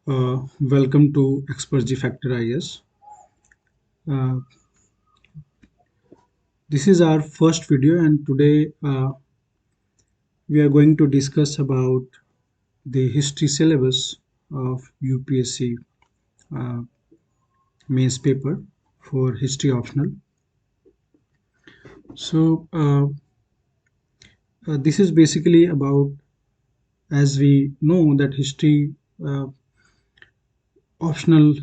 Welcome to Expert G Factor IS. Uh, this is our first video, and today we are going to discuss about the history syllabus of UPSC uh, mains paper for history optional. So this is basically about, as we know, that history uh, optional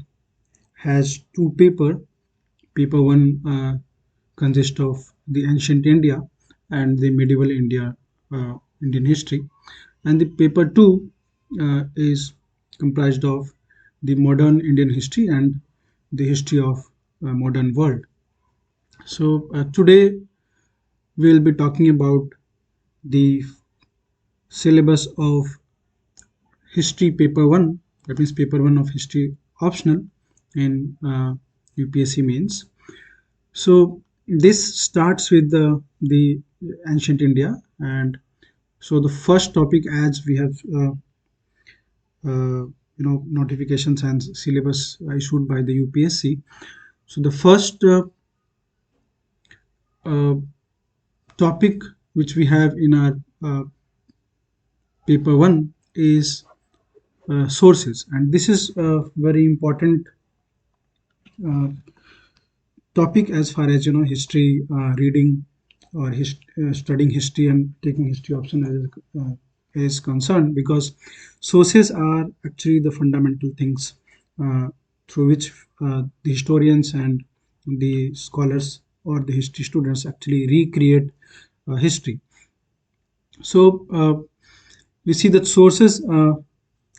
has two paper. Paper one consists of the ancient India and the medieval Indian history, and the paper two is comprised of the modern Indian history and the history of modern world. So today we'll be talking about the syllabus of history paper one, that means paper one of history optional in UPSC mains. So this starts with the ancient India, and so the first topic, as we have notifications and syllabus issued by the UPSC. So the first uh, topic which we have in our paper one is sources, and this is a very important uh, topic as far as history reading or studying history and taking history option is concerned, because sources are actually the fundamental things through which the historians and the scholars or the history students actually recreate history. So we see that sources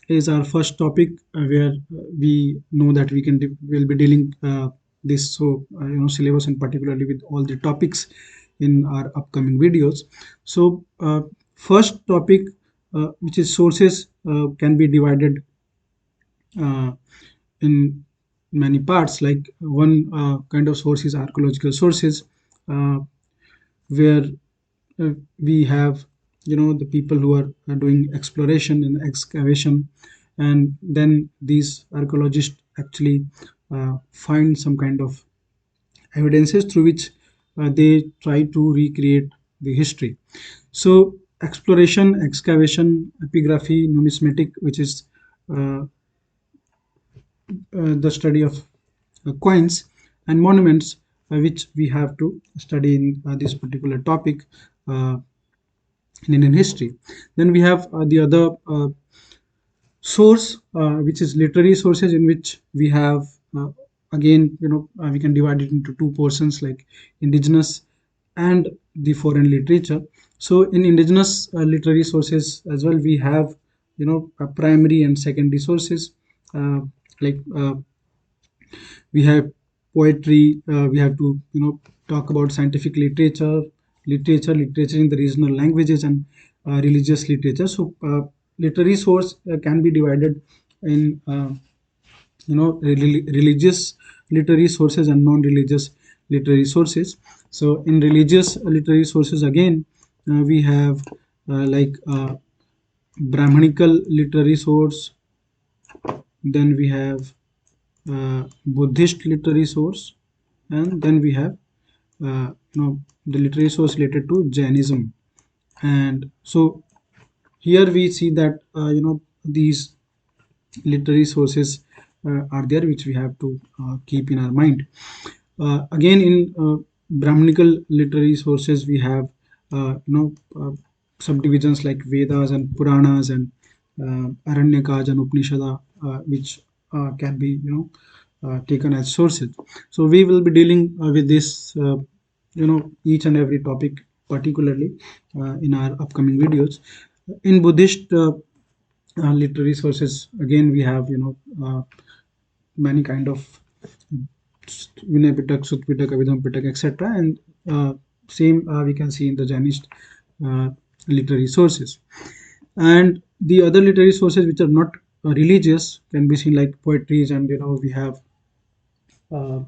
is our first topic, where we know that will be dealing this syllabus, and particularly with all the topics in our upcoming videos. So first topic, which is sources, can be divided uh, in many parts. Like one kind of source is archaeological sources, uh, where we have the people who are doing exploration and excavation, and then these archaeologists actually find some kind of evidences through which they try to recreate the history. So exploration, excavation, epigraphy, numismatic, which is uh, the study of coins, and monuments, which we have to study in this particular topic uh, in Indian history. Then we have the other source, which is literary sources, in which we have again, we can divide it into two portions, like indigenous and the foreign literature. So in indigenous literary sources as well, we have primary and secondary sources, like we have poetry, we have to talk about scientific literature in the regional languages, and religious literature. So literary source can be divided in religious literary sources and non-religious literary sources. So in religious literary sources, again, we have like Brahmanical literary source, then we have Buddhist literary source, and then we have the literary source related to Jainism. And so here we see that these literary sources are there, which we have to keep in our mind. Again, in Brahmanical literary sources, we have subdivisions like Vedas and Puranas, and Aranyakas and Upanishada, which can be taken as sources. So we will be dealing with this, each and every topic particularly in our upcoming videos. In Buddhist literary sources, again, we have many kind of Vinay Pitak, Sut Pitak, Abhidhamma Pitak, etc. And same we can see in the Jainist uh, literary sources. And the other literary sources which are not religious can be seen like poetries, and we have uh,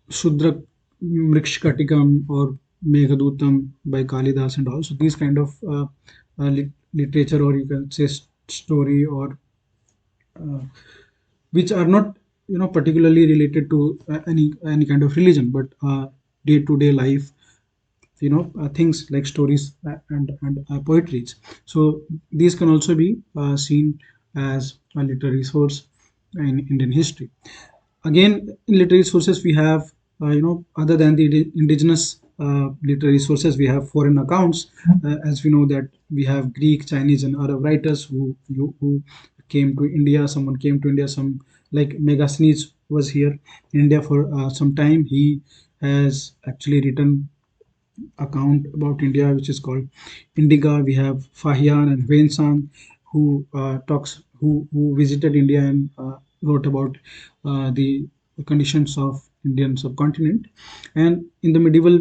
Shudra Mrikshkatikam or Meghadutam by Kalidas, and also these kind of literature, or you can say story, or uh, which are not particularly related to any kind of religion, but day to day life, things like stories and poetries. So these can also be seen as a literary source in Indian history. Again, in literary sources we have, other than the indigenous literary sources, we have foreign accounts. As we know that we have Greek, Chinese, and Arab writers who came to India. Someone came to India, some like Megasthenes was here in India for some time. He has actually written account about India, which is called Indiga. We have Fahian and Huensang, who visited India and wrote about the conditions of Indian subcontinent. And in the medieval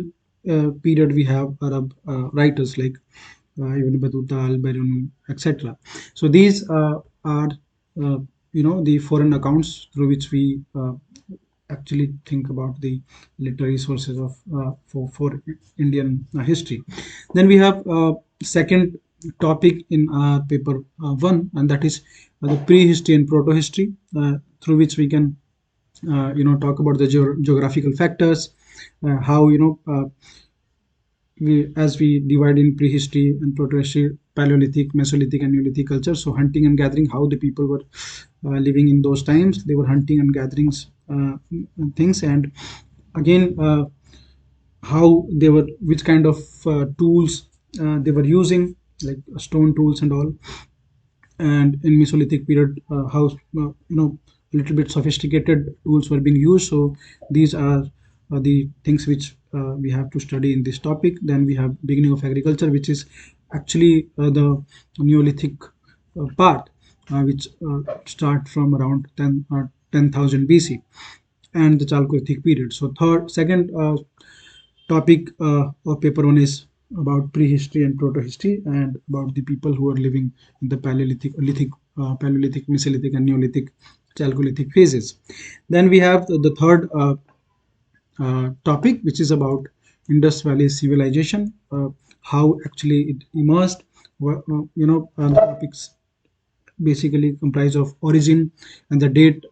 period, we have Arab writers like Ibn Battuta, Al-Biruni, etc. So these are the foreign accounts through which we actually think about the literary sources of for Indian history. Then we have second topic in paper one, and that is the prehistory and proto-history, through which we can talk about the geographical factors, how as we divide in prehistory and proto-history, Paleolithic, Mesolithic, and Neolithic culture. So hunting and gathering, how the people were living in those times. They were hunting and gatherings things, and again, how they were, which kind of tools they were using, like stone tools and all. And in Mesolithic period, how a little bit sophisticated tools were being used. So these are the things which we have to study in this topic. Then we have beginning of agriculture, which is actually the Neolithic part, which start from around 10,000 BC, and the Chalcolithic period. So second topic of paper one is about prehistory and protohistory, and about the people who are living in the Paleolithic, Mesolithic, and Neolithic, Chalcolithic phases. Then we have the third topic, which is about Indus Valley civilization, how actually it emerged. The topics basically comprised of origin and the date.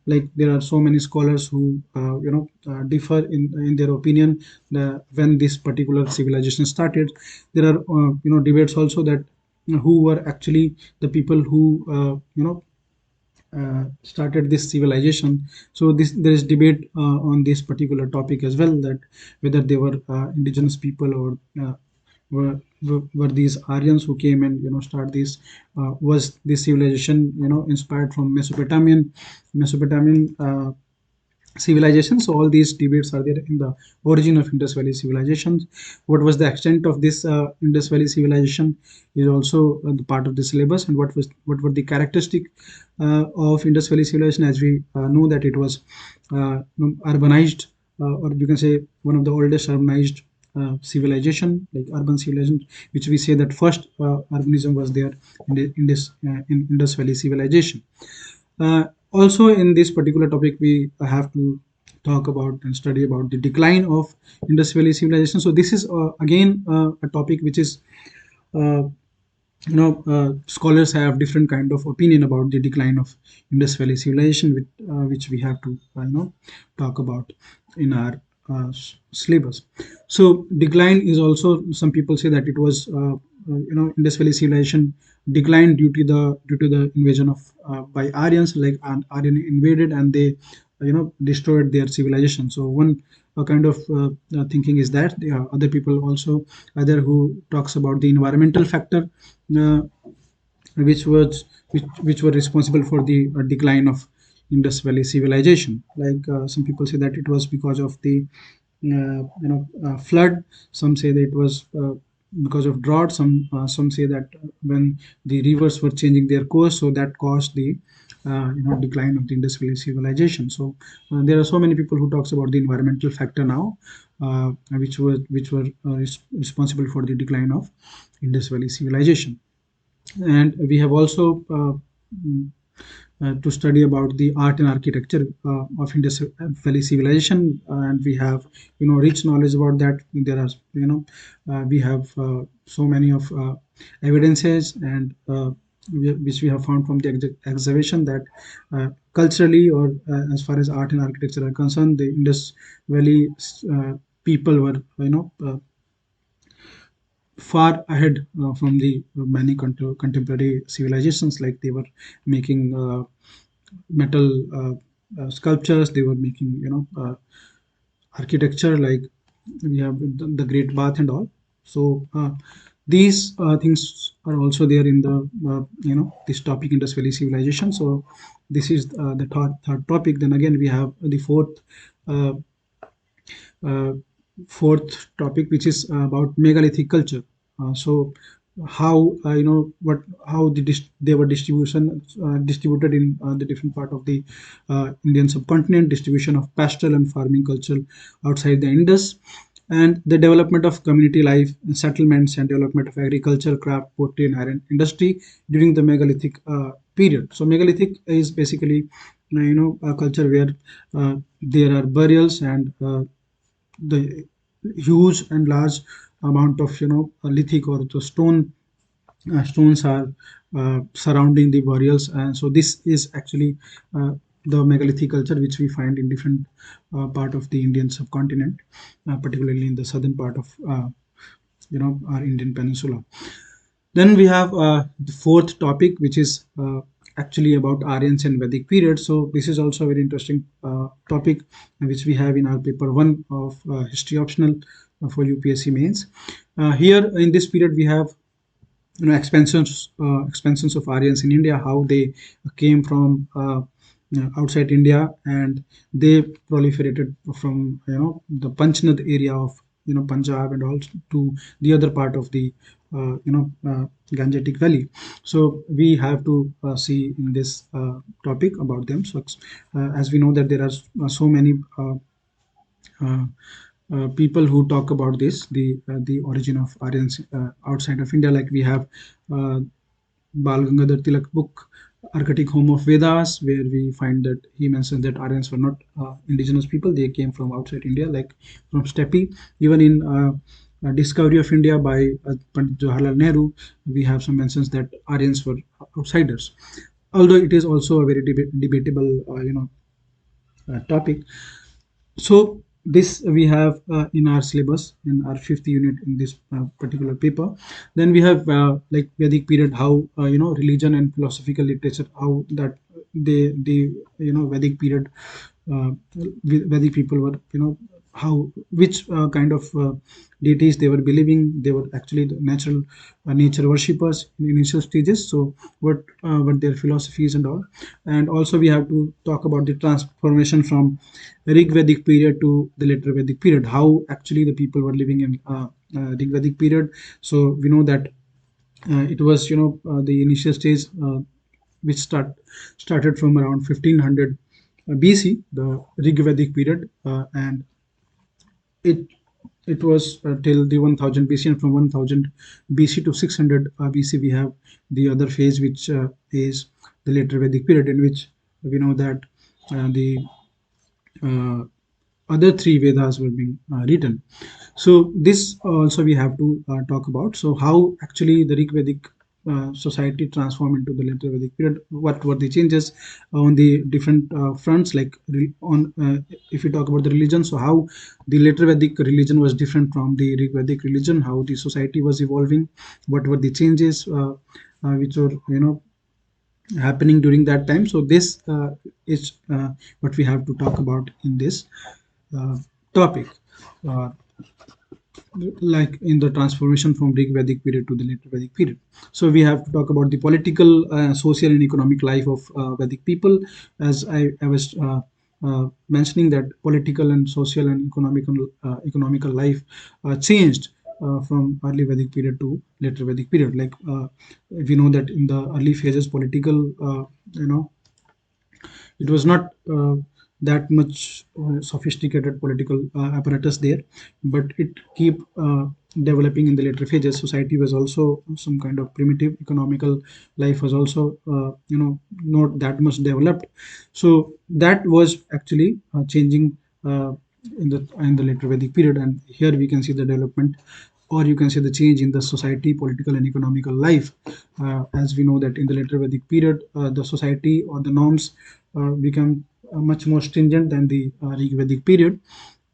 Like there are so many scholars who differ in their opinion when this particular civilization started. There are debates also that who were actually the people who started this civilization. So this there is debate on this particular topic as well, that whether they were indigenous people, or were these Aryans who came and start this. Was this civilization inspired from Mesopotamian civilization? So all these debates are there in the origin of Indus Valley civilization. What was the extent of this Indus Valley civilization is also the part of the syllabus. And what were the characteristic of Indus Valley civilization? As we know that it was urbanized, or you can say one of the oldest urbanized civilization, like urban civilization, which we say that first urbanism was there in Indus Valley civilization. Also, in this particular topic, we have to talk about and study about the decline of Indus Valley civilization. So this is again a topic which is uh, scholars have different kind of opinion about the decline of Indus Valley civilization, which we have to talk about in our syllabus. So decline is also, some people say that it was Indus Valley civilization declined due to the invasion of by Aryans. Like an Aryan invaded and they destroyed their civilization. So one kind of thinking is that there are other people also other who talks about the environmental factor, uh, which were responsible for the decline of Indus Valley civilization. Like some people say that it was because of the flood. Some say that it was because of drought. Some say that when the rivers were changing their course, so that caused the decline of the Indus Valley civilization. So there are so many people who talks about the environmental factor now, which were responsible for the decline of Indus Valley civilization. And we have also mm, to study about the art and architecture of Indus Valley civilization, and we have rich knowledge about that. There are we have so many of evidences and which we have found from the excavation, that culturally, or as far as art and architecture are concerned, the Indus Valley people were, far ahead from the many contemporary civilizations. Like they were making metal sculptures, they were making, architecture, like we have the Great Bath and all. So these things are also there in the, this topic, Indus Valley civilization. So this is the third topic. Then again we have the uh, uh, fourth topic, which is about megalithic culture. So how, what how they were distributed in the different part of the Indian subcontinent, distribution of pastoral and farming culture outside the Indus, and the development of community life, settlements, and development of agriculture, craft, pottery, and iron industry during the megalithic period. So megalithic is basically, a culture where there are burials, and the huge and large amount of, lithic or the stones are surrounding the burials. And so this is actually the megalithic culture, which we find in different part of the Indian subcontinent, particularly in the southern part of, our Indian peninsula. Then we have the fourth topic, which is actually about Aryans and Vedic period. So this is also a very interesting topic, which we have in our paper one of history optional for UPSC mains. Here in this period, we have, expansions of Aryans in India, how they came from outside India, and they proliferated from, the Panchnad area of, Punjab, and also to the other part of the Gangetic Valley. So we have to see in this topic about them. So as we know that there are so many uh, people who talk about this, the origin of Aryans outside of India. Like we have uh, Bal Gangadhar Tilak book, Archaic Home of Vedas, where we find that he mentions that Aryans were not indigenous people; they came from outside India, like from steppe. Even in Discovery of India by Pandit Jawaharlal Nehru, we have some mentions that Aryans were outsiders. Although it is also a very debatable, topic. So this we have in our syllabus in our fifth unit in this particular paper. Then we have like Vedic period, how, religion and philosophical literature, how that the Vedic period, uh, Vedic people were, how, which kind of deities they were believing. They were actually the natural nature worshippers in initial stages. So what their philosophies and all. And also we have to talk about the transformation from Rig Vedic period to the later Vedic period, how actually the people were living in Rig Vedic period. So we know that it was, the initial stage, which started from around 1500 BC, the Rig Vedic period, and it it was till the 1000 BC, and from 1000 BC to 600 BC we have the other phase, which is the later Vedic period, in which we know that the uh, other three Vedas were being written. So this also we have to talk about. So how actually the Rig Vedic society transformed into the later Vedic period? What were the changes on the different fronts? Like on if we talk about the religion, so how the later Vedic religion was different from the Rig Vedic religion? How the society was evolving? What were the changes which were, happening during that time? So this is what we have to talk about in this uh, topic, uh, like in the transformation from Greek Vedic period to the later Vedic period. So we have to talk about the political, social, and economic life of Vedic people. As I was mentioning, that political and social and economical life changed from early Vedic period to later Vedic period. Like we know that in the early phases, political, it was not that much sophisticated political apparatus there, but it keep developing in the later phages. Society was also some kind of primitive. Economical life was also, not that much developed. So that was actually changing in the later Vedic period, and here we can see the development or you can say the change in the society, political and economical life. As we know that in the later Vedic period, the society or the norms become much more stringent than the Rig Vedic period,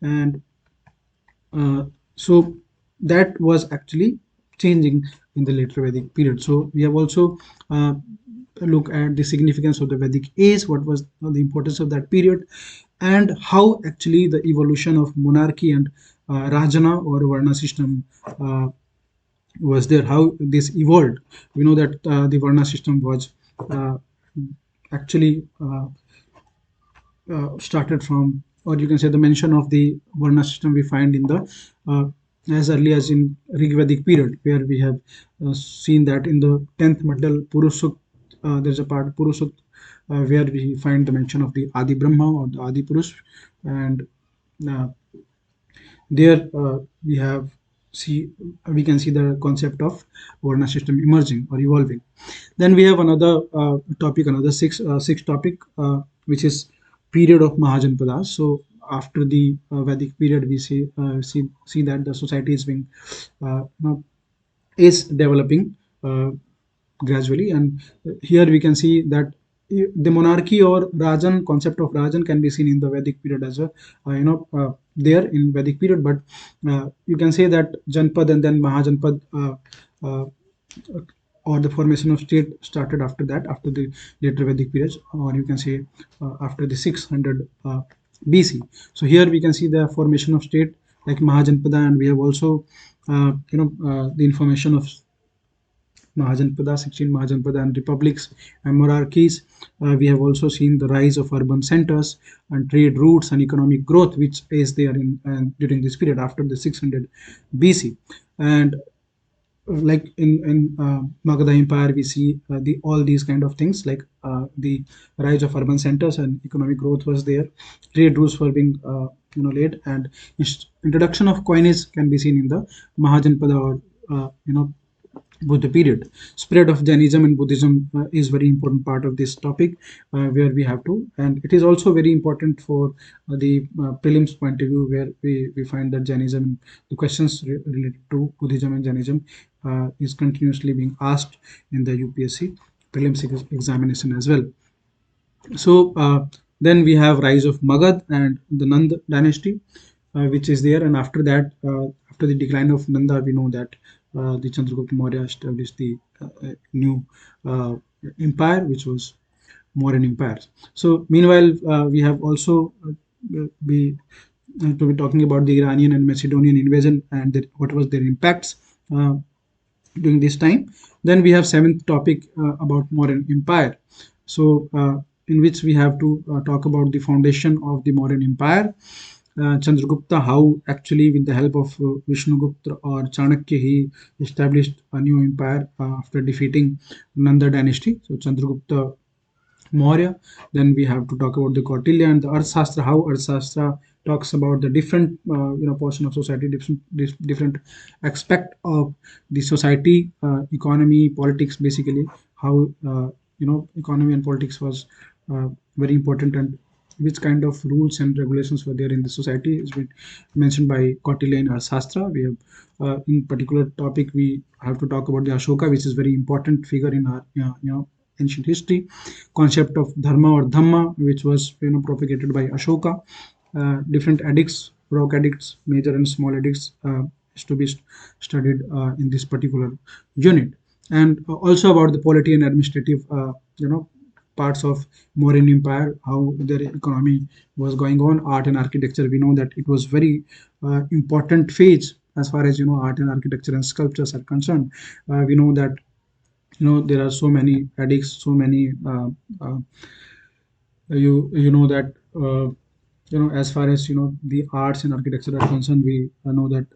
and so that was actually changing in the later Vedic period. So we have also look at the significance of the Vedic age, what was the importance of that period, and how actually the evolution of monarchy and Rajana or Varna system was there, how this evolved. We know that the Varna system was uh, actually started from, or you can say the mention of the Varna system we find in the uh, as early as in Rigvedic period, where we have seen that in the 10th Mandal Purusuk, there's a part Purusuk where we find the mention of the Adi Brahma or the Adi Purush, and uh, there we have see we can see the concept of Varna system emerging or evolving. Then we have another topic, another six topic, which is period of Mahajanpadas. So after the Vedic period, we see that the society is being is developing gradually, and here we can see that the monarchy or Rajan, concept of Rajan, can be seen in the Vedic period as well. There in Vedic period, but you can say that Janpad and then Mahajanpad, uh, or the formation of state started after that, after the later Vedic periods, or you can say after the 600 BC. So here we can see the formation of state like Mahajanpada, and we have also the information of Mahajanpada, 16 Mahajanpada and republics and monarchies. We have also seen the rise of urban centers and trade routes and economic growth, which is there in during this period after the 600 BC. And like in Magadha Empire, we see the all these kind of things like the rise of urban centers and economic growth was there. Trade routes were being laid, and introduction of coinage can be seen in the Mahajanpada or Buddha period. Spread of Jainism and Buddhism is very important part of this topic, where we have to, and it is also very important for the prelims point of view, where we find that Jainism, the questions related to Buddhism and Jainism is continuously being asked in the UPSC prelims examination as well. So then we have rise of Magad and the Nand dynasty, which is there, and after that, after the decline of Nanda, we know that the Chandragupta Maurya established the new empire, which was Mauryan Empire. So meanwhile, we have also be to be talking about the Iranian and Macedonian invasion and what was their impacts during this time. Then we have seventh topic about Mauryan Empire. So in which we have to talk about the foundation of the Mauryan Empire. Chandragupta, how actually with the help of Vishnugupta or Chanakya, he established a new empire after defeating Nanda dynasty. So Chandragupta Maurya. Then we have to talk about the Kautilya and the Arthashastra, how Arthashastra talks about the different portion of society, different aspect of the society, economy, politics, basically how economy and politics was very important, and which kind of rules and regulations were there in the society is been mentioned by Kautilya in Arthashastra. We have in particular topic we have to talk about the Ashoka, which is very important figure in our ancient history. Concept of dharma or dhamma, which was propagated by Ashoka. Different edicts, Rock edicts, major and small edicts, is to be studied in this particular unit, and also about the polity and administrative parts of Mauryan Empire, how their economy was going on. Art and architecture, we know that it was very important phase as far as art and architecture and sculptures are concerned. We know that there are so many edicts, so many uh, you know that as far as the arts and architecture are concerned, we know that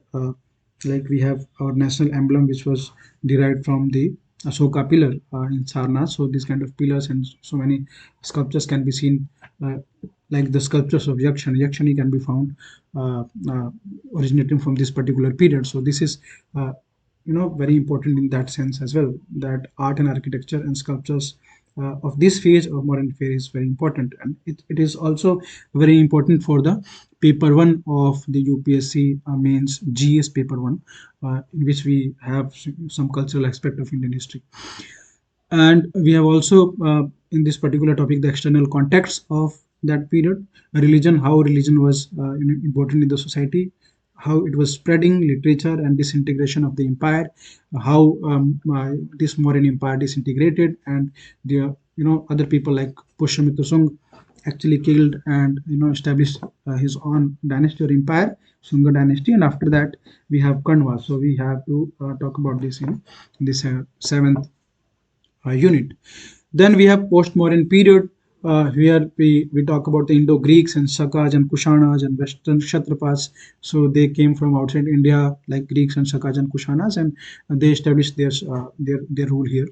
like we have our national emblem, which was derived from the Ashoka pillar in Sarnath. So these kind of pillars and so many sculptures can be seen, like the sculptures of Yakshani can be found originating from this particular period. So this is very important in that sense as well, that art and architecture and sculptures of this phase of modern affair is very important, and it is also very important for the paper one of the UPSC mains GS paper one, in which we have some cultural aspect of Indian history. And we have also in this particular topic the external context of that period, religion, how religion was important in the society, how it was spreading, literature and disintegration of the empire, how this modern empire disintegrated, and the other people like Pushyamitra Sung actually killed and established his own dynasty or empire, Sunga dynasty. And after that we have Kanwa. So we have to talk about this in this seventh unit. Then we have post-modern period, where we talk about the Indo-Greeks and Sakas and Kushanas and Western Kshatrapas. So they came from outside India, like Greeks and Sakas and Kushanas, and they established their rule here.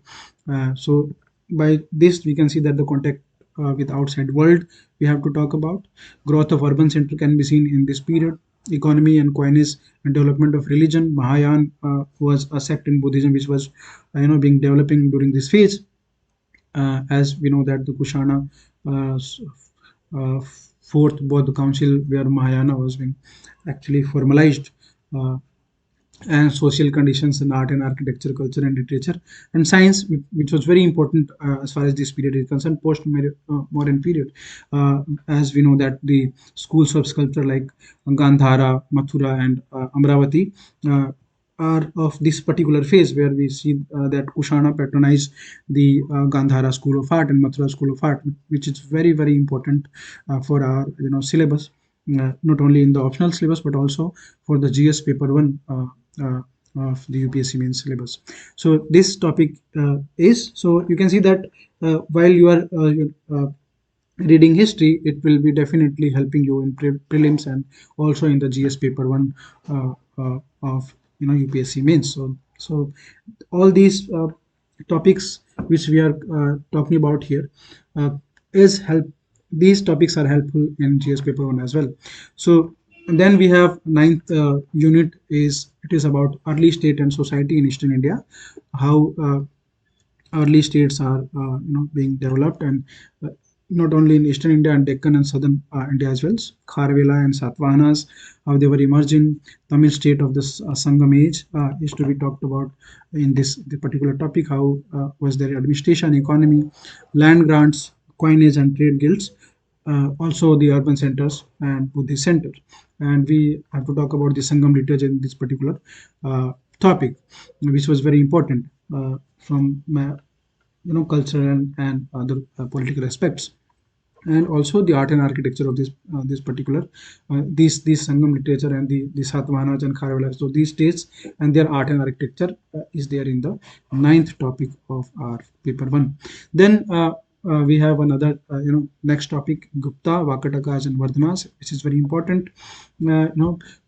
So by this we can see that the contact with outside world we have to talk about. Growth of urban center can be seen in this period. Economy and coinage and development of religion. Mahayana was a sect in Buddhism which was being developing during this phase. As we know that the Kushana uh, fourth Bodh Council, where Mahayana was being actually formalized, uh, and social conditions in art and architecture, culture and literature, and science, which was very important as far as this period is concerned, post modern period. As we know that the schools of sculpture like Gandhara, Mathura, and Amravati uh, are of this particular phase, where we see that Kushana patronized the Gandhara School of Art and Mathura School of Art, which is very very important for our syllabus, not only in the optional syllabus but also for the GS paper one uh, of the UPSC main syllabus. So this topic is, so you can see that while you are reading history, it will be definitely helping you in prelims and also in the GS paper one of UPSC mains. So all these topics which we are talking about here uh, is help. These topics are helpful in GS paper one as well. So and then we have ninth unit, is it is about early state and society in Eastern India, how early states are being developed, and not only in Eastern India and Deccan and Southern India as well. Kharvela and Satavahanas, how they were emerging. Tamil state of this Sangam age is to be talked about in this the particular topic. How was their administration, economy, land grants, coinage and trade guilds. Also the urban centers and Buddhist center. And we have to talk about the Sangam literature in this particular topic, which was very important from cultural and other political aspects, and also the art and architecture of this particular these Sangam literature and the Satavahanas and Kharwala. So these states and their art and architecture is there in the ninth topic of our paper one. Then we have another next topic, Gupta, Vakatakas and Vardhanas, which is very important.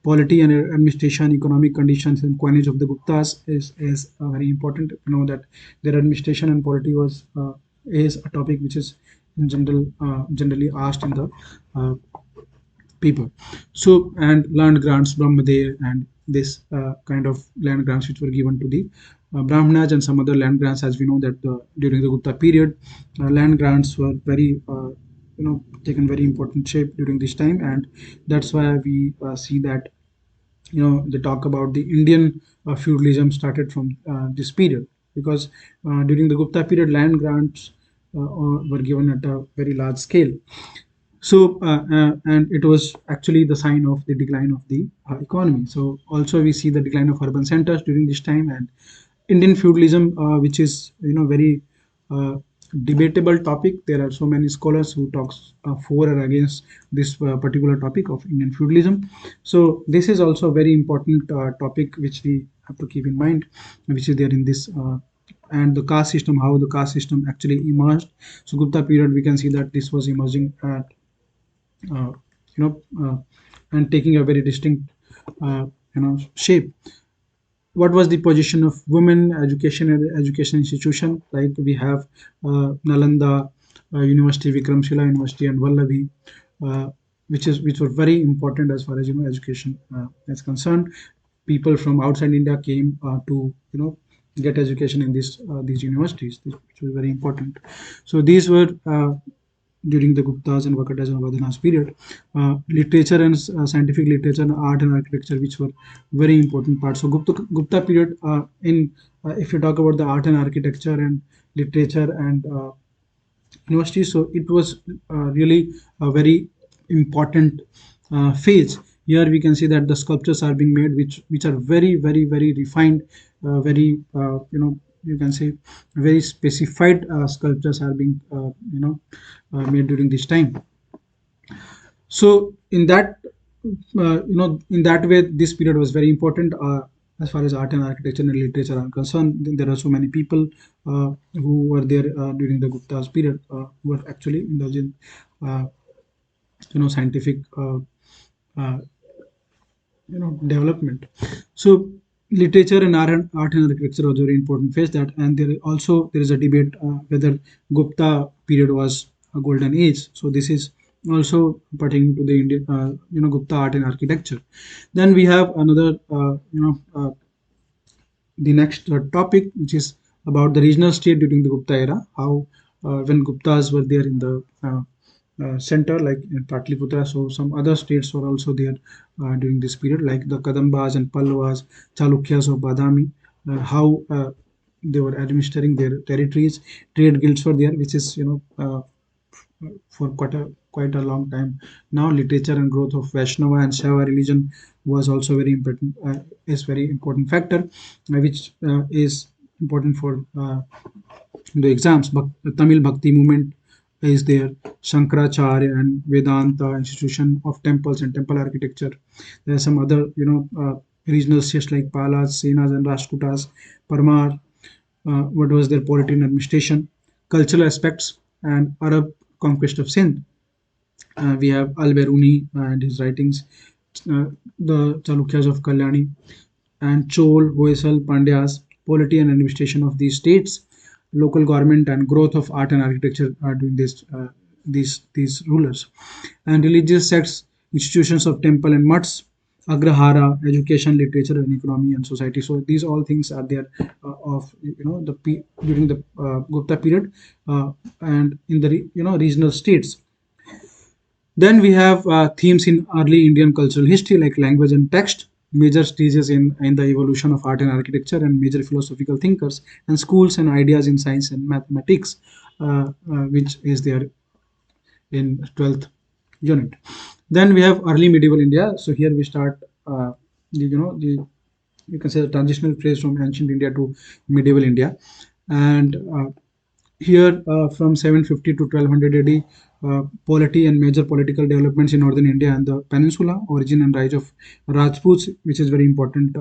Polity and administration, economic conditions and coinage of the Guptas is very important. You know that their administration and polity was is a topic which is in generally asked in the uh, paper. So and land grants, Brahmadev, and this kind of land grants which were given to the Brahmanas, and some other land grants, as we know that during the Gupta period, land grants were very taken very important shape during this time, and that's why we see that they talk about the Indian feudalism started from this period, because during the Gupta period land grants were given at a very large scale. So and it was actually the sign of the decline of the economy. So also we see the decline of urban centers during this time, and Indian feudalism, which is very uh, debatable topic. There are so many scholars who talks for or against this particular topic of Indian feudalism. So this is also a very important topic which we have to keep in mind, which is there in this. And the caste system, how the caste system actually emerged. So Gupta period, we can see that this was emerging at uh, you know and taking a very distinct shape. What was the position of women education and education institution, like we have Nalanda University, Vikramshila University and Vallabhi, uh, which were very important as far as education is concerned. People from outside India came to get education in these universities, which was very important. So these were during the Guptas and Vakatas and Vadanas period, literature and scientific literature and art and architecture, which were very important parts. So Gupta period, in if you talk about the art and architecture and literature and university, so it was really a very important phase. Here we can see that the sculptures are being made, which are very refined, very you can say very specified sculptures are being made during this time. So in that in that way, this period was very important as far as art and architecture and literature are concerned. There are so many people who were there during the Gupta's period who were actually indulged in uh, scientific uh, development. So literature and art and architecture was a very important phase. That, and there is a debate whether Gupta period was a golden age. So this is also pertaining to the Indian Gupta art and architecture. Then we have another the next topic, which is about the regional state during the Gupta era. How when Guptas were there in the center, like in Patliputra, so some other states were also there during this period, like the Kadambas and Pallavas, Chalukyas of Badami. How they were administering their territories. Trade guilds were there, which is for quite a long time. Now literature and growth of Vaishnava and Shaiva religion was also very important. Is very important factor, which is important for the exams. But the Tamil Bhakti movement is there. Shankaracharya and Vedanta institution of temples and temple architecture. There are some other regional states like Palas, Senas, and Rashtrakutas. Parmar, what was their polity and administration, cultural aspects, and Arab conquest of Sindh. We have Al-Biruni and his writings, the Chalukyas of Kalyani, and Chol, Hoysal, Pandyas, polity and administration of these states, local government and growth of art and architecture are doing these rulers, and religious sects, institutions of temple and mutts, agrahara, education, literature, and economy and society. So these all things are there of during the Gupta period, and in the regional states. Then we have themes in early Indian cultural history like language and text, major stages in the evolution of art and architecture, and major philosophical thinkers, and schools and ideas in science and mathematics, which is there in 12th unit. Then we have early medieval India. So here we start, the you can say the transitional phase from ancient India to medieval India, and here from 750 to 1200 AD, polity and major political developments in northern India and the peninsula, origin and rise of Rajputs, which is very important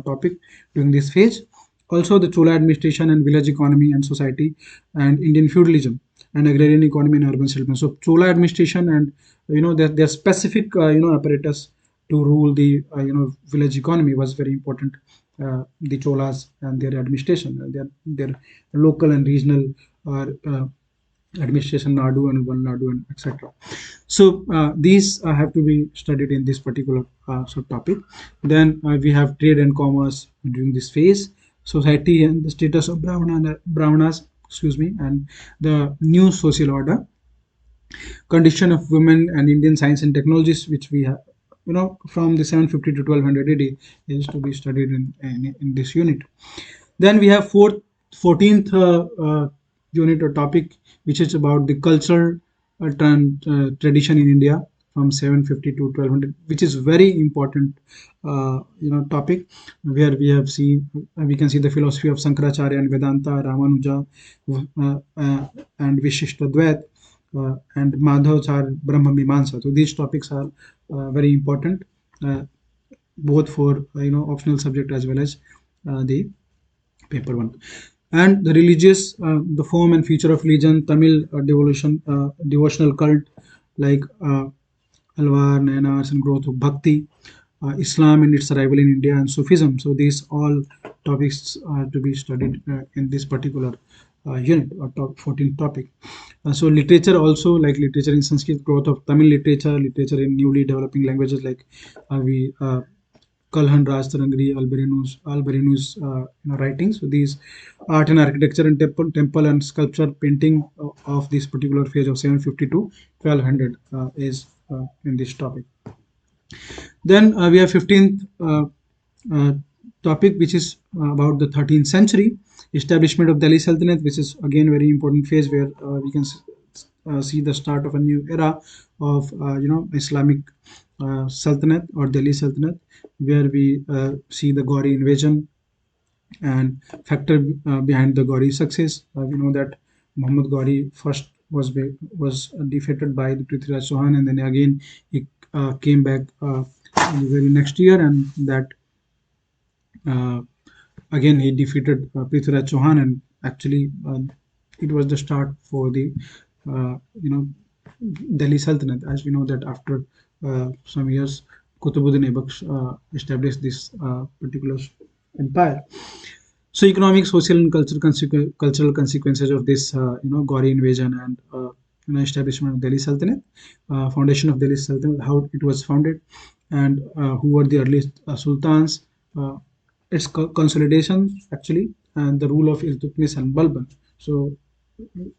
topic during this phase. Also, the Chola administration and village economy and society, and Indian feudalism and agrarian economy and urban settlement. So, Chola administration and their specific apparatus to rule the village economy was very important. The Cholas and their administration, their local and regional administration, Nadu and Valnadu, and etc. So these have to be studied in this particular subtopic. Then we have trade and commerce during this phase, society and the status of Brahmanas, excuse me, and the new social order, condition of women, and Indian science and technologies, which we have from the 750 to 1200 AD is to be studied in this unit. Then we have 14th unit or topic, which is about the cultural tradition in India from 750 to 1200, which is very important topic, where we can see the philosophy of Sankaracharya and Vedanta, Ramanuja, and Vishishtadvait, and Madhavacharya Brahma Mimamsa. So these topics are very important, both for optional subject as well as the paper one. And the religious, the form and feature of religion, Tamil devotional cult like Alvar, Nayanars, and growth of Bhakti, Islam and its arrival in India, and Sufism. So these all topics are to be studied in this particular unit or top 14 topic. So literature also, like literature in Sanskrit, growth of Tamil literature, literature in newly developing languages like we Kalhan Raj Tarangri, Alberinu's writings. So these art and architecture and temple and sculpture painting of this particular phase of 750 to 1200 is in this topic. Then we have 15th uh, topic, which is about the 13th century establishment of Delhi Sultanate, which is again very important phase where we can see the start of a new era of Islamic Sultanate or Delhi Sultanate, where we see the Gauri invasion and factor behind the Gauri success. We know that Muhammad Gauri first was defeated by the Prithviraj Chauhan, and then again he came back in the very next year, and that uh, again he defeated Prithviraj Chauhan, and actually it was the start for the you know Delhi Sultanate. As we know that after some years, Qutbuddin Aibak established this particular empire. So economic, social, and cultural consequences of this, Gauri invasion and establishment of Delhi Sultanate, foundation of Delhi Sultanate, how it was founded, and who were the earliest sultans, uh, its consolidation actually, and the rule of Iltutmish and Balban. So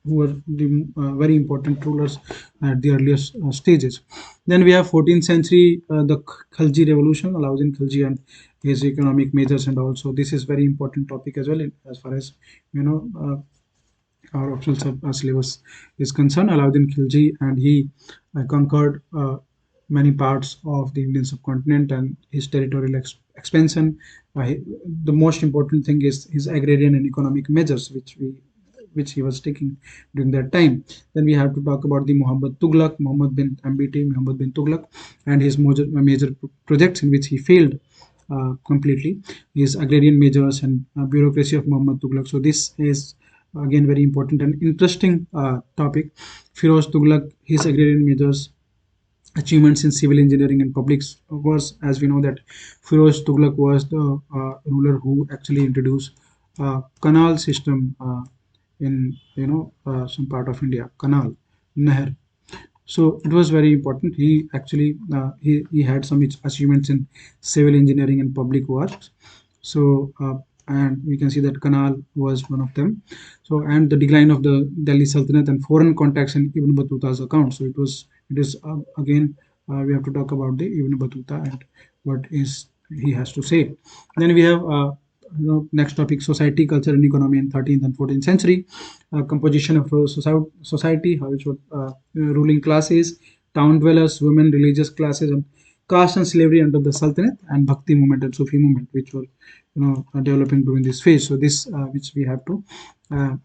who were the very important rulers at the earliest stages. Then we have 14th century, the Khalji revolution, Alauddin Khalji and his economic measures, and also this is very important topic as well as far as you know our optional syllabus is concerned. Alauddin Khilji, and he conquered many parts of the Indian subcontinent and his territorial expansion. The most important thing is his agrarian and economic measures, which he was taking during that time. Then we have to talk about the Muhammad Tughlaq, Muhammad bin Ambiti, Muhammad bin Tughlaq, and his major projects in which he failed completely. His agrarian measures and bureaucracy of Muhammad Tughlaq. So this is again very important and interesting topic. Firoz Tughlaq, his agrarian measures, achievements in civil engineering and public was, as we know that Firoz Tughlaq was the ruler who actually introduced canal system in some part of India, canal, Nahr. So it was very important. He actually he had some achievements in civil engineering and public works. So and we can see that Canal was one of them. So and the decline of the Delhi Sultanate and foreign contacts in Ibn Battuta's account. So it is again we have to talk about the Ibn Battuta and what is he has to say. Then we have next topic, society, culture, and economy in 13th and 14th century. Composition of society, how it was ruling classes, town dwellers, women, religious classes, and caste and slavery under the Sultanate, and Bhakti movement and Sufi movement, which were developing during this phase. So this which we have to uh,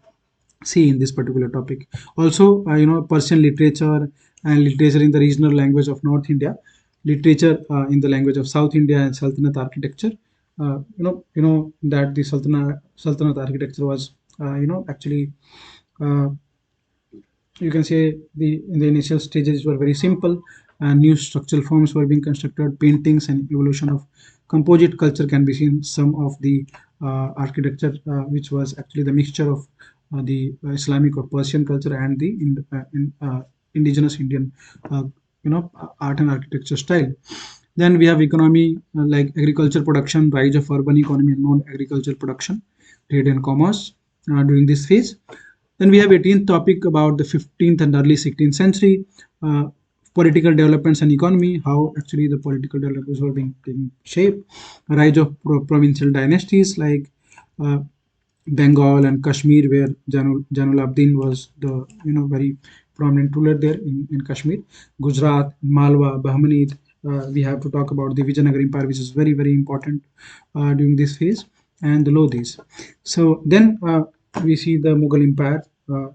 see in this particular topic. Also, Persian literature and literature in the regional language of North India, literature in the language of South India, and Sultanate architecture. That the Sultanate architecture was, actually, uh, you can say the in the initial stages were very simple, and new structural forms were being constructed. Paintings and evolution of composite culture can be seen. Some of the architecture, which was actually the mixture of the Islamic or Persian culture and the indigenous Indian, art and architecture style. Then we have economy, like agriculture production, rise of urban economy and non-agricultural production, trade and commerce during this phase. Then we have 18th topic about the 15th and early 16th century, political developments and economy, how actually the political developments were being taking shape, rise of provincial dynasties like uh, Bengal and Kashmir, where Janul Abdin was the very prominent ruler there in Kashmir, Gujarat, Malwa, Bahmanid. We have to talk about the Vijayanagara Empire, which is very very important during this phase, and the Lodhis. So then we see the Mughal Empire,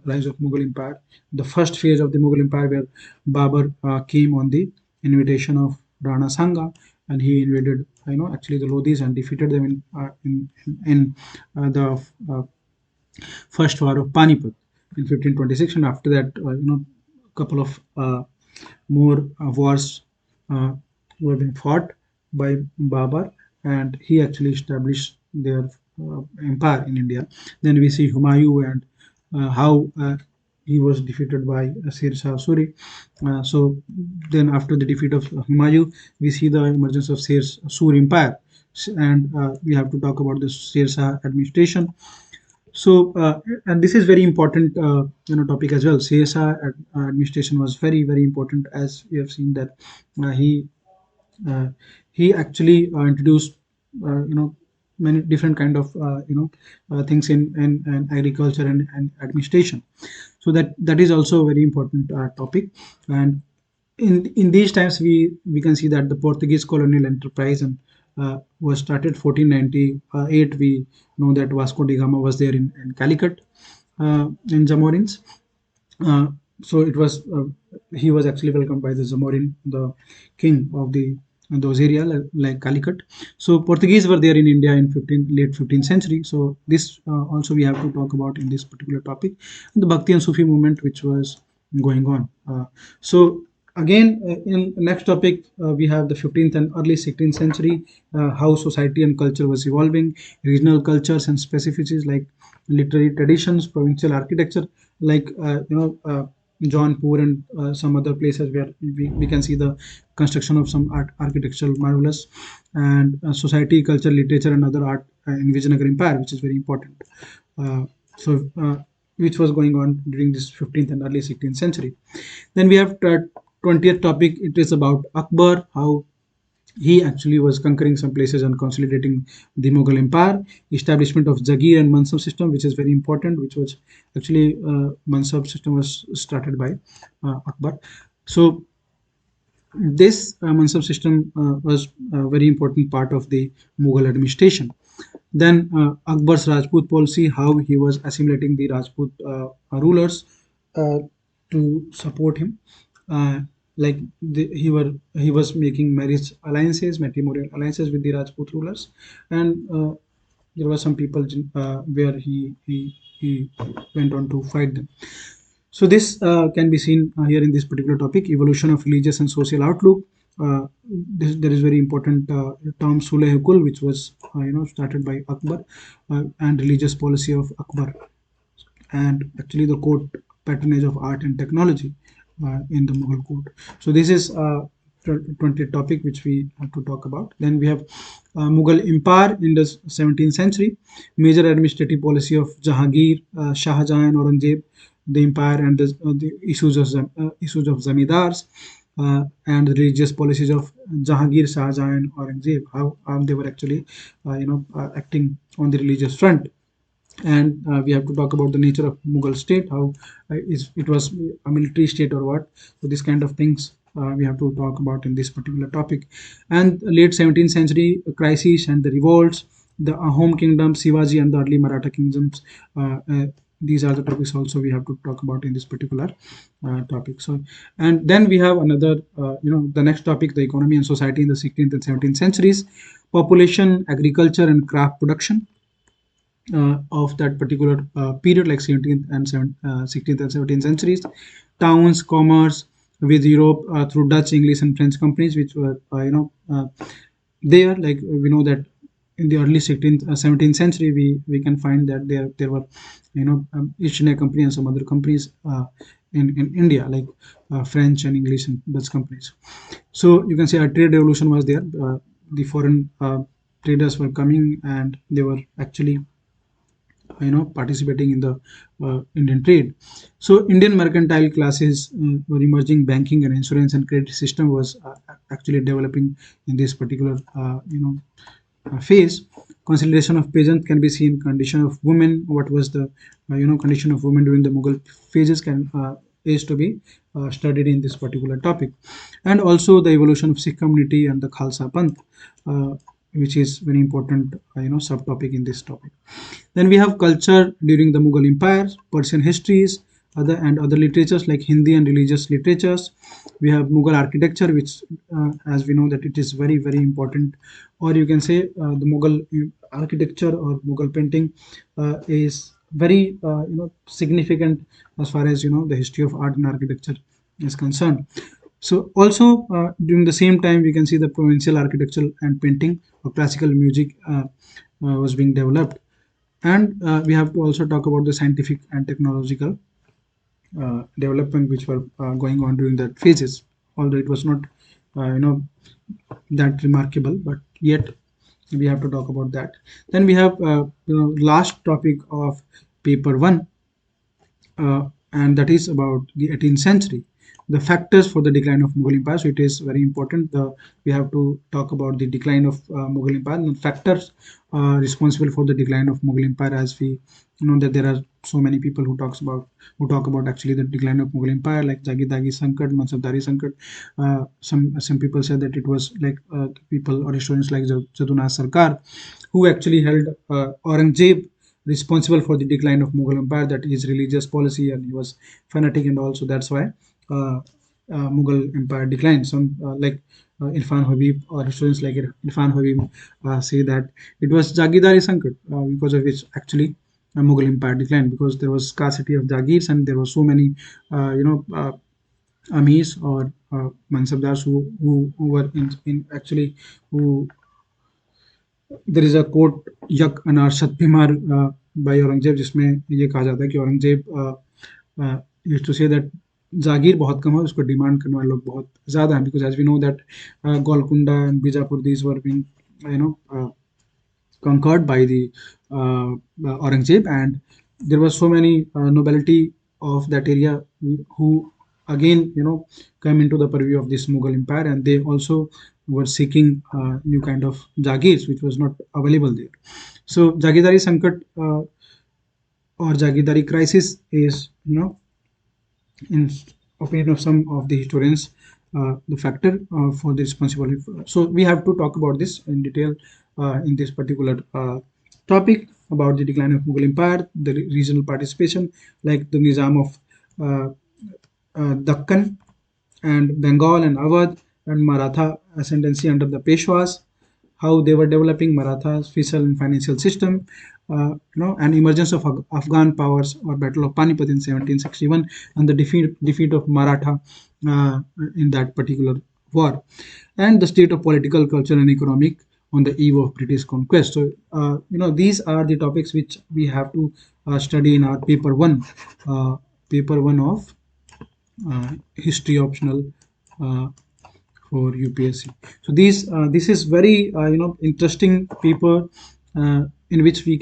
rise of Mughal Empire, the first phase of the Mughal Empire, where Babur came on the invitation of Rana Sanga, and he invaded, actually the Lodhis and defeated them in the first war of Panipat in 1526, and after that, couple of more wars uh, were being fought by Babur, and he actually established their empire in India. Then we see Humayun and how he was defeated by Sher Shah Suri. So then, after the defeat of Humayun, we see the emergence of Sher Sur Empire, and we have to talk about the Sher Shah administration. So, and this is very important, topic as well. CSR administration was very, very important, as we have seen that uh, he uh, he actually introduced, many different kind of, things in agriculture and administration. So that is also a very important topic. And in these times, we can see that the Portuguese colonial enterprise and was started 1498. We know that Vasco da Gama was there in Calicut, in Zamorins. uh, so it was he was actually welcomed by the Zamorin, the king of the those area, like Calicut. So Portuguese were there in India in late 15th century. So this also we have to talk about in this particular topic, the Bhakti and Sufi movement which was going on. So again, in next topic, we have the 15th and early 16th century, how society and culture was evolving, regional cultures and specificities like literary traditions, provincial architecture, like Jaunpur and some other places where we can see the construction of some architectural marvelous, and society, culture, literature, and other art in Vijayanagar Empire, which is very important. Uh, so, which was going on during this 15th and early 16th century. Then we have 20th topic. It is about Akbar, how he actually was conquering some places and consolidating the Mughal Empire, establishment of Jagir and Mansab system, which is very important, which was actually Mansab system was started by Akbar. So this Mansab system was a very important part of the Mughal administration. Then Akbar's Rajput policy, how he was assimilating the Rajput rulers uh, to support him. Uh, like he was making marriage alliances, matrimonial alliances with the Rajput rulers, and there were some people where he went on to fight them. So this can be seen here in this particular topic, evolution of religious and social outlook. There is very important term Sulh Kul, which was started by Akbar, and religious policy of Akbar, and actually the court patronage of art and technology in the Mughal court. So this is 20th topic which we have to talk about. Then we have Mughal Empire in the 17th century, major administrative policy of Jahangir, Shah Jahan, Aurangzeb, the empire and the issues of zamindars, and the religious policies of Jahangir, Shah Jahan, Aurangzeb, how they were actually acting on the religious front. And we have to talk about the nature of Mughal state, how is it was a military state or what. So this kind of things we have to talk about in this particular topic. And late 17th century crises and the revolts, the Ahom kingdom, Shivaji, and the early Maratha kingdoms. These are the topics also we have to talk about in this particular topic. So, and then we have another, the next topic, the economy and society in the 16th and 17th centuries, population, agriculture, and craft production of that particular period, like 17th and 16th and 17th centuries. Towns, commerce with Europe through Dutch, English, and French companies, which were there. Like we know that in the early 16th, 17th century, we can find that there were East India Company and some other companies in India, like French and English and Dutch companies. So you can say a trade revolution was there. The foreign traders were coming and they were actually participating in the Indian trade. So Indian mercantile classes were emerging, banking and insurance and credit system was actually developing in this particular phase. Consideration of peasant can be seen, condition of women, what was the condition of women during the Mughal phases can is to be studied in this particular topic. And also the evolution of Sikh community and the Khalsa Panth, uh, which is very important subtopic in this topic. Then we have culture during the Mughal Empire, Persian histories, other literatures like Hindi and religious literatures. We have Mughal architecture, which, as we know, that it is very very important, or you can say the Mughal architecture or Mughal painting is very significant as far as the history of art and architecture is concerned. So also during the same time, we can see the provincial architecture and painting or classical music was being developed. And we have to also talk about the scientific and technological development which were going on during that phases. Although it was not, that remarkable, but yet we have to talk about that. Then we have last topic of paper one, and that is about the 18th century, the factors for the decline of Mughal Empire. So it is very important. We have to talk about the decline of Mughal Empire and factors responsible for the decline of Mughal Empire. As we know that there are so many people who talk about actually the decline of Mughal Empire, like Jagidari Sankat, Mansabdari Sankat. Some people said that it was like people or historians like Jaduna Sarkar, who actually held Aurangzeb responsible for the decline of Mughal Empire, that his religious policy and he was fanatic, and also that's why uh, Mughal Empire declined. Some Irfan Habib or historians like Irfan Habib say that it was Jagidari Sankat, because of which actually Mughal Empire declined, because there was scarcity of Jagirs and there were so many Amirs or Mansabdars who were in actually who there is a quote यक अनार सत बीमार by Aurangzeb, जिसमें ये कहा जाता है कि Aurangzeb used to say that जागीर बहुत कम है, उसको डिमांड करने वाले लोग बहुत ज़्यादा हैं, because as we know that Golconda and Bijapur, these were being you know conquered by the Aurangzeb, and there were so many nobility of that area who again came into the purview of this Mughal Empire, and they also were seeking new kind of jagirs which was not available there. So Jagidari Sankat or Jagidari crisis is, in opinion of some of the historians, the factor for the responsibility. So we have to talk about this in detail in this particular topic about the decline of Mughal Empire, the regional participation, like the Nizam of Dakkan and Bengal and Awadh and Maratha ascendancy under the Peshwas, how they were developing Maratha's fiscal and financial system, and emergence of Afghan powers or Battle of Panipat in 1761, and the defeat of Maratha in that particular war, and the state of political, cultural, and economic on the eve of British conquest. So, these are the topics which we have to study in our paper one of history optional uh, for UPSC. So this is very interesting paper in which we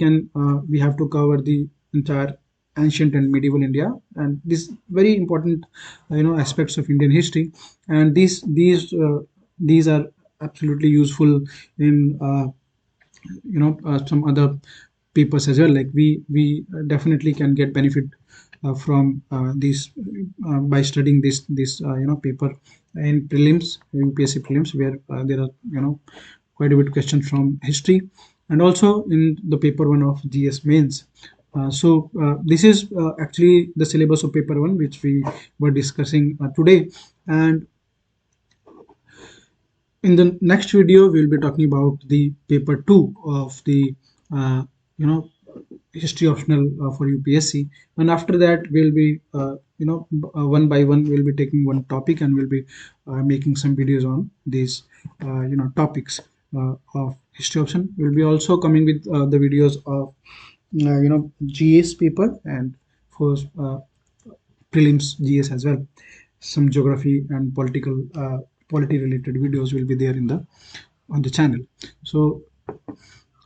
have to cover the entire ancient and medieval India, and this very important aspects of Indian history, and these are absolutely useful in some other papers as well. Like we definitely can get benefit from these by studying this paper in prelims, UPSC prelims, where there are quite a bit questions from history, and also in the paper one of GS mains. This is actually the syllabus of paper one which we were discussing today, and in the next video we'll be talking about the paper 2 of the uh, you know history optional for UPSC, and after that we'll be one by one we'll be taking one topic, and we'll be making some videos on these topics of history option. We'll be also coming with the videos of GS paper, and for prelims GS as well. Some geography and polity related videos will be there on the channel. So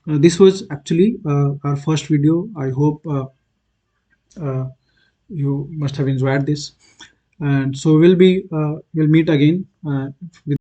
this was actually our first video. I hope uh, you must have enjoyed this, and so we'll meet again with